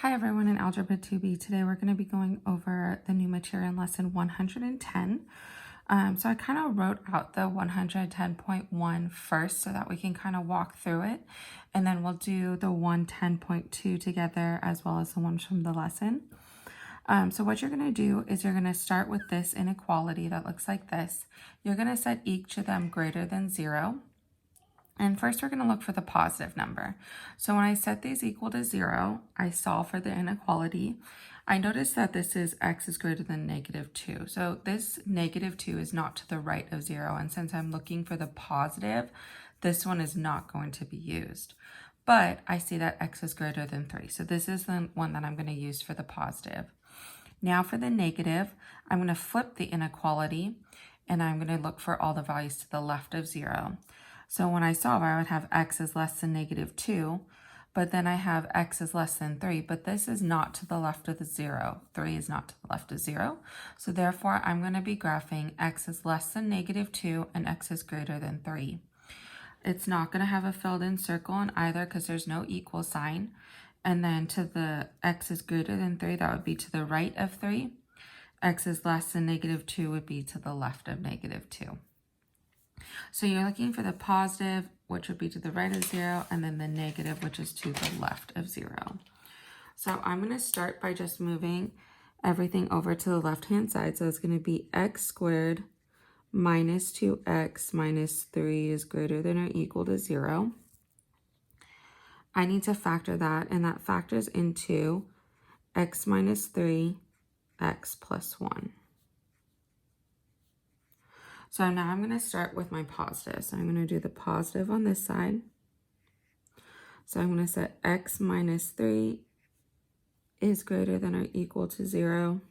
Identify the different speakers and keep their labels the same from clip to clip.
Speaker 1: Hi everyone, in Algebra 2B. Today we're going to be going over the new material in lesson 110. So I kind of wrote out the 110.1 first so that we can kind of walk through it. And then we'll do the 110.2 together as well as the ones from the lesson. So what you're going to do is you're going to start with this inequality that looks like this. You're going to set each of them greater than 0. And first we're going to look for the positive number. So when I set these equal to 0, I solve for the inequality. I notice that this is x is greater than -2. So this -2 is not to the right of 0. And since I'm looking for the positive, this one is not going to be used. But I see that x is greater than 3. So this is the one that I'm going to use for the positive. Now for the negative, I'm going to flip the inequality and I'm going to look for all the values to the left of 0. So when I solve, I would have x is less than -2, but then I have x is less than 3, but this is not to the left of the 0. 3 is not to the left of 0. So therefore, I'm going to be graphing x is less than -2 and x is greater than 3. It's not going to have a filled in circle in either because there's no equal sign. And then to the x is greater than 3, that would be to the right of 3. X is less than -2 would be to the left of -2. So you're looking for the positive, which would be to the right of 0, and then the negative, which is to the left of 0. So I'm going to start by just moving everything over to the left-hand side. So it's going to be x squared minus 2x minus 3 is greater than or equal to 0. I need to factor that, and that factors into x minus 3, x plus 1. So now I'm going to start with my positive. So I'm going to do the positive on this side. So I'm going to set x minus 3 is greater than or equal to 0.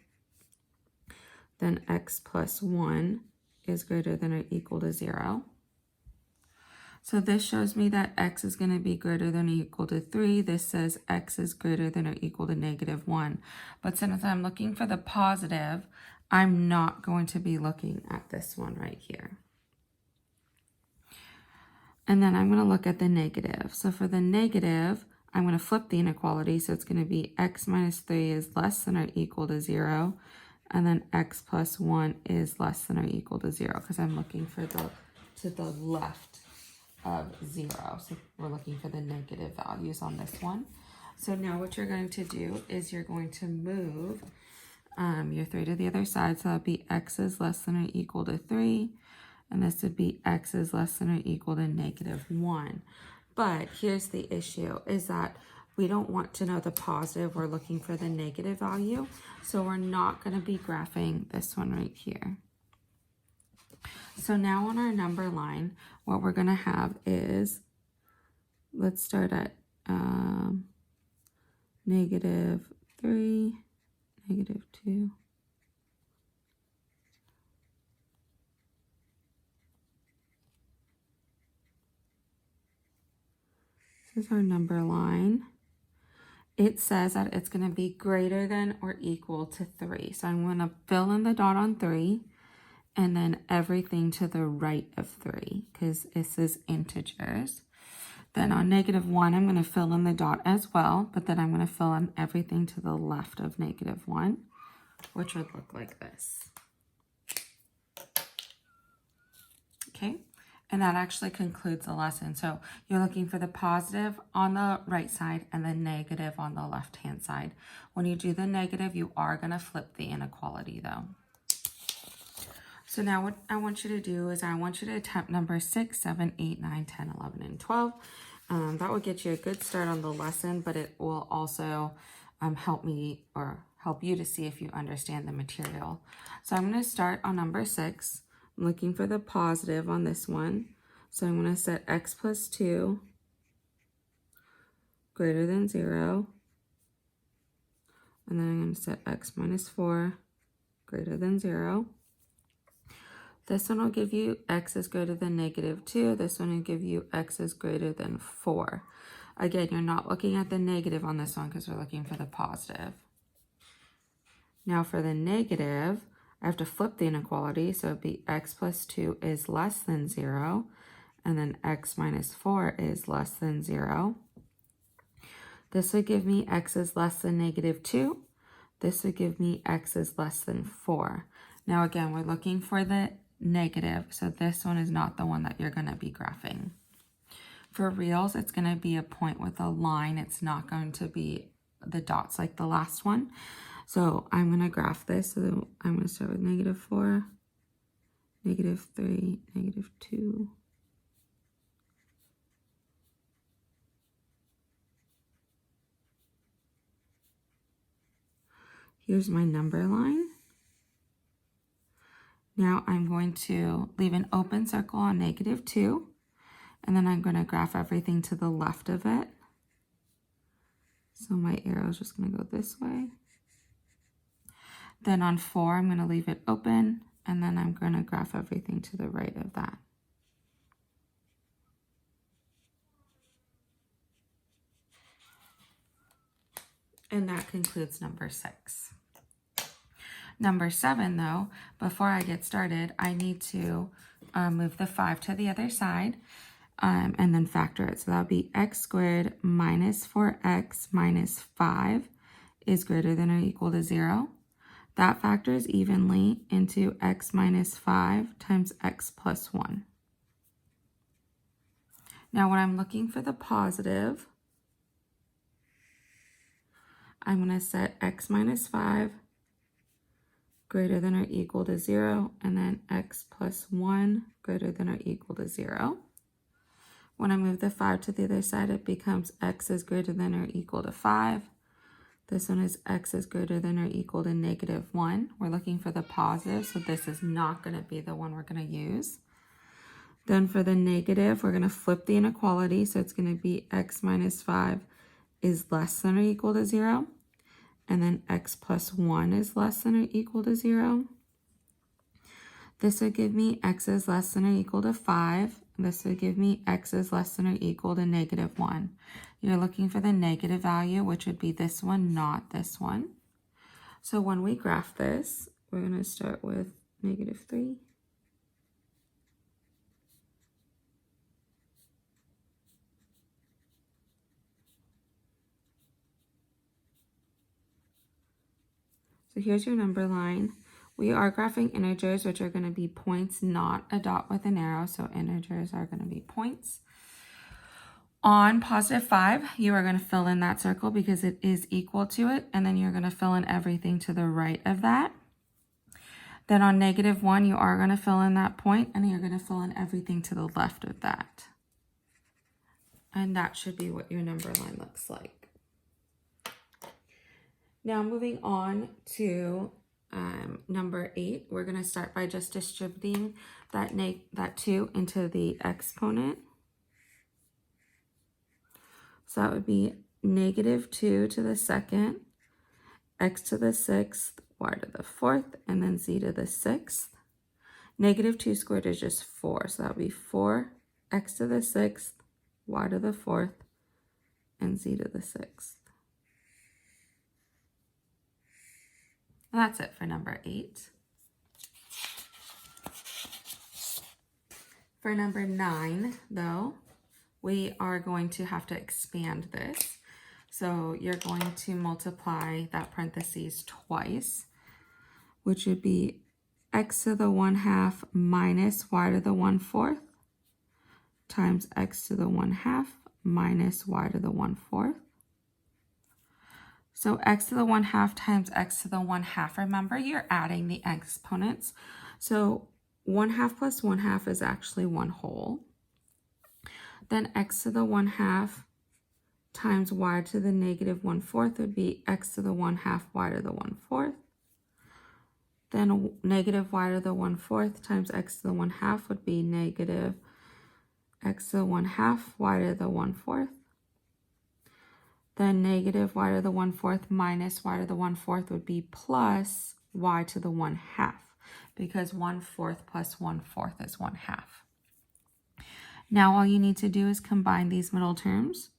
Speaker 1: Then x plus 1 is greater than or equal to 0. So this shows me that x is going to be greater than or equal to 3. This says x is greater than or equal to -1. But since I'm looking for the positive, I'm not going to be looking at this one right here. And then I'm going to look at the negative. So for the negative, I'm going to flip the inequality. So it's going to be x minus 3 is less than or equal to 0. And then x plus 1 is less than or equal to 0 because I'm looking for to the left of 0. So we're looking for the negative values on this one. So now what you're going to do is you're going to move your 3 to the other side. So that would be x is less than or equal to 3. And this would be x is less than or equal to -1. But here's the issue is that we don't want to know the positive. We're looking for the negative value. So we're not going to be graphing this one right here. So now on our number line, what we're going to have is, let's start at -3, -2. This is our number line. It says that it's going to be greater than or equal to 3. So I'm going to fill in the dot on 3 and then everything to the right of 3 because this is integers. Then on -1, I'm going to fill in the dot as well, but then I'm going to fill in everything to the left of -1, which would look like this. Okay. And that actually concludes the lesson. So you're looking for the positive on the right side and the negative on the left-hand side. When you do the negative, you are going to flip the inequality though. So now what I want you to do is I want you to attempt number 6, 7, 8, 9, 10, 11, and 12. That will get you a good start on the lesson, but it will also help me or help you to see if you understand the material. So I'm going to start on number 6. I'm looking for the positive on this one. So I'm going to set x plus 2 greater than 0. And then I'm going to set x minus 4 greater than 0. This one will give you x is greater than -2. This one will give you x is greater than 4. Again, you're not looking at the negative on this one because we're looking for the positive. Now for the negative, I have to flip the inequality, so it'd be x plus 2 is less than 0, and then x minus 4 is less than 0. This would give me x is less than -2. This would give me x is less than 4. Now again, we're looking for the negative, so this one is not the one that you're going to be graphing. For reals, it's going to be a point with a line. It's not going to be the dots like the last one. So I'm going to graph this. So I'm going to start with -4, -3, -2. Here's my number line. Now I'm going to leave an open circle on -2, and then I'm going to graph everything to the left of it. So my arrow is just going to go this way. Then on 4, I'm going to leave it open, and then I'm going to graph everything to the right of that. And that concludes number 6. Number 7, though, before I get started, I need to move the 5 to the other side and then factor it. So that would be x squared minus 4x minus 5 is greater than or equal to 0. That factors evenly into x minus 5 times x plus 1. Now when I'm looking for the positive, I'm going to set x minus 5 greater than or equal to 0, and then x plus 1 greater than or equal to 0. When I move the 5 to the other side, it becomes x is greater than or equal to 5. This one is x is greater than or equal to -1. We're looking for the positive, so this is not going to be the one we're going to use. Then for the negative, we're going to flip the inequality, so it's going to be x minus 5 is less than or equal to 0. And then x plus 1 is less than or equal to 0. This would give me x is less than or equal to 5. This would give me x is less than or equal to -1. You're looking for the negative value, which would be this one, not this one. So when we graph this, we're going to start with -3. So here's your number line. We are graphing integers, which are going to be points, not a dot with an arrow. So integers are going to be points. On +5, you are going to fill in that circle because it is equal to it. And then you're going to fill in everything to the right of that. Then on -1, you are going to fill in that point, and you're going to fill in everything to the left of that. And that should be what your number line looks like. Now moving on to number 8, we're going to start by just distributing that 2 into the exponent. So that would be -2 to the second, x to the 6th, y to the 4th, and then z to the 6th. -2 squared is just 4, so that would be 4x to the 6th, y to the 4th, and z to the 6th. And that's it for number 8. For number 9, though, we are going to have to expand this. So you're going to multiply that parentheses twice, which would be x to the 1/2 minus y to the 1/4 times x to the 1/2 minus y to the 1/4. So x to the 1/2 times x to the 1/2, remember you're adding the exponents. So 1/2 plus 1/2 is actually 1 whole. Then x to the 1/2 times y to the -1/4 would be x to the 1/2 y to the 1/4. Then negative y to the 1/4 times x to the 1/2 would be negative x to the 1/2 y to the 1/4. Then negative y to the 1/4 minus y to the 1/4 would be plus y to the 1/2, because 1/4 plus 1/4 is 1/2. Now all you need to do is combine these middle terms.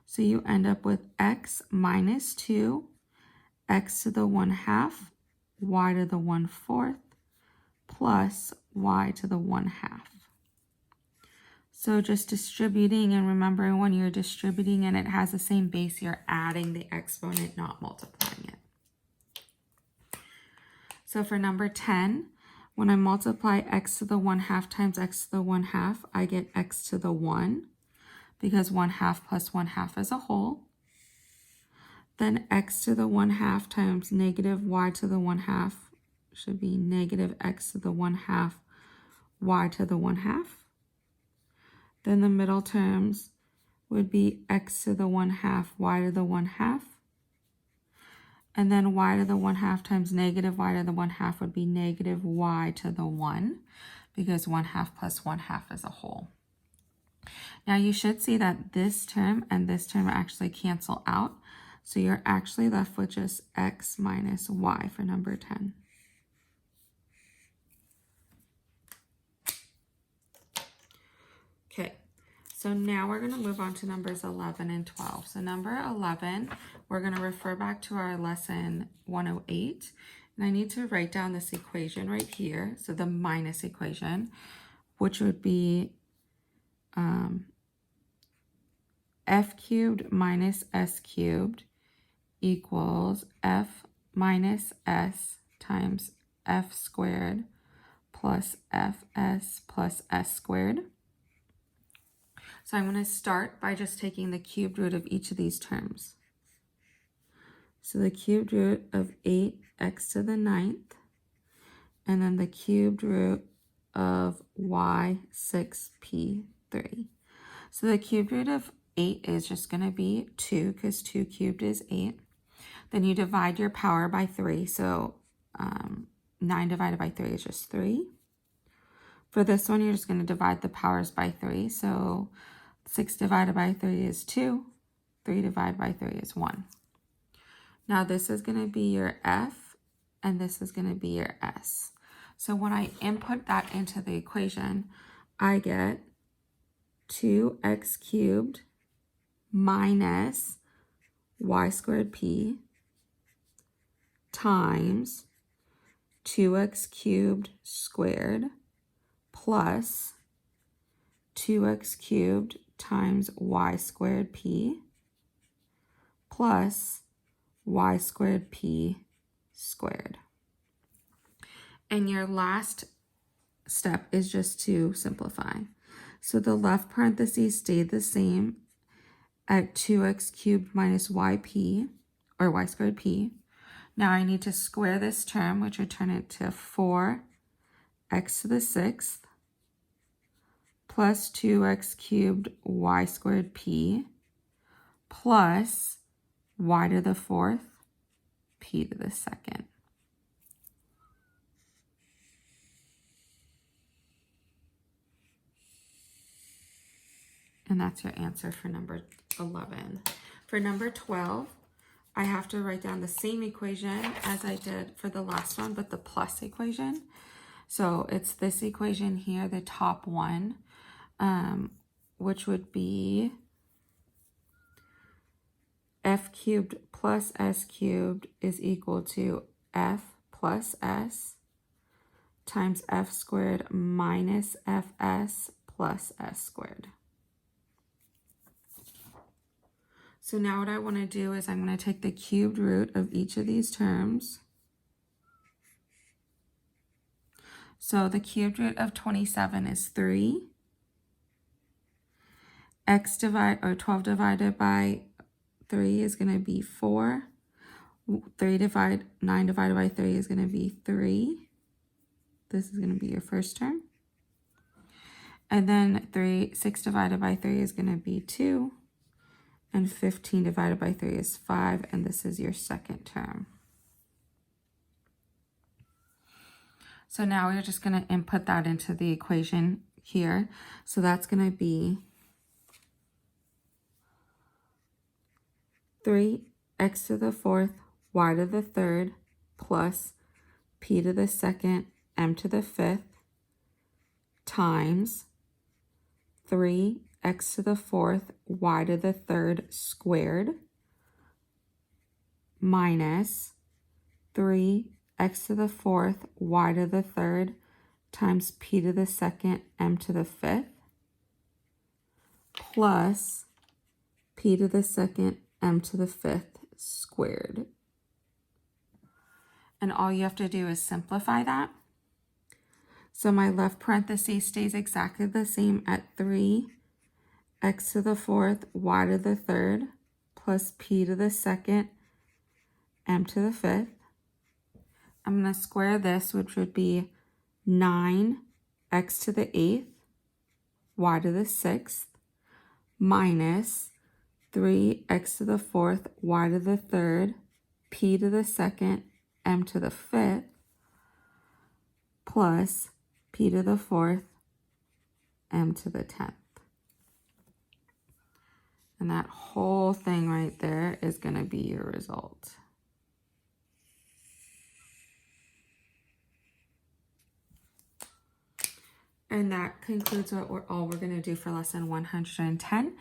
Speaker 1: So you end up with x minus 2, x to the 1/2, y to the 1/4, plus y to the 1/2. So just distributing, and remembering when you're distributing and it has the same base, you're adding the exponent, not multiplying it. So for number 10, when I multiply x to the 1/2 times x to the 1/2, I get x to the 1, because 1/2 plus 1/2 is a whole. Then x to the 1/2 times negative y to the 1/2 should be negative x to the 1/2 y to the 1/2. Then the middle terms would be x to the 1/2 y to the 1/2. And then y to the 1/2 times negative y to the 1/2 would be negative y to the 1, because 1/2 plus 1/2 is a whole. Now you should see that this term and this term actually cancel out. So you're actually left with just x minus y for number 10. Okay, so now we're going to move on to numbers 11 and 12. So number 11, we're going to refer back to our lesson 108. And I need to write down this equation right here. So the minus equation, which would be f cubed minus s cubed equals f minus s times f squared plus fs plus s squared. So I'm going to start by just taking the cubed root of each of these terms. So the cubed root of 8x to the 9th, and then the cubed root of y 6p3. So the cubed root of 8 is just going to be 2, because 2 cubed is 8. Then you divide your power by 3, so 9 divided by 3 is just 3. For this one, you're just going to divide the powers by 3, so 6 divided by 3 is 2, 3 divided by 3 is 1. Now this is going to be your f, and this is going to be your s. So when I input that into the equation, I get 2x cubed minus y squared p times 2x cubed squared plus 2x cubed times y squared p plus y squared p squared. And your last step is just to simplify. So the left parentheses stayed the same at 2x cubed minus yp, or y squared p. Now I need to square this term, which would turn it to 4x to the 6th plus 2x cubed y squared p plus y to the 4th p to the 2nd. And that's your answer for number 11. For number 12, I have to write down the same equation as I did for the last one, but the plus equation. So it's this equation here, the top one, which would be f cubed plus s cubed is equal to f plus s times f squared minus fs plus s squared. So now what I want to do is I'm going to take the cubed root of each of these terms. So the cubed root of 27 is 3. 12 divided by 3 is going to be 4. 9 divided by 3 is going to be 3. This is going to be your first term. And then 6 divided by 3 is going to be 2. And 15 divided by 3 is 5, and this is your second term. So now we're just going to input that into the equation here. So that's going to be 3x to the 4th, y to the 3rd, plus p to the 2nd, m to the 5th, times 3x to the 4th, y to the 3rd squared, minus 3x to the 4th, y to the 3rd, times p to the 2nd, m to the 5th, plus p to the second m to the fifth squared. And all you have to do is simplify that. So my left parenthesis stays exactly the same at 3 x to the fourth y to the third plus p to the second m to the fifth. I'm going to square this, which would be 9 x to the eighth y to the sixth minus 3 x to the fourth y to the third p to the second m to the fifth plus p to the fourth m to the 10th. And that whole thing right there is going to be your result. And that concludes what we're going to do for lesson 110.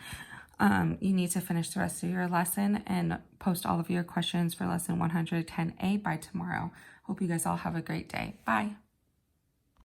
Speaker 1: You need to finish the rest of your lesson and post all of your questions for lesson 110A by tomorrow. Hope you guys all have a great day. Bye.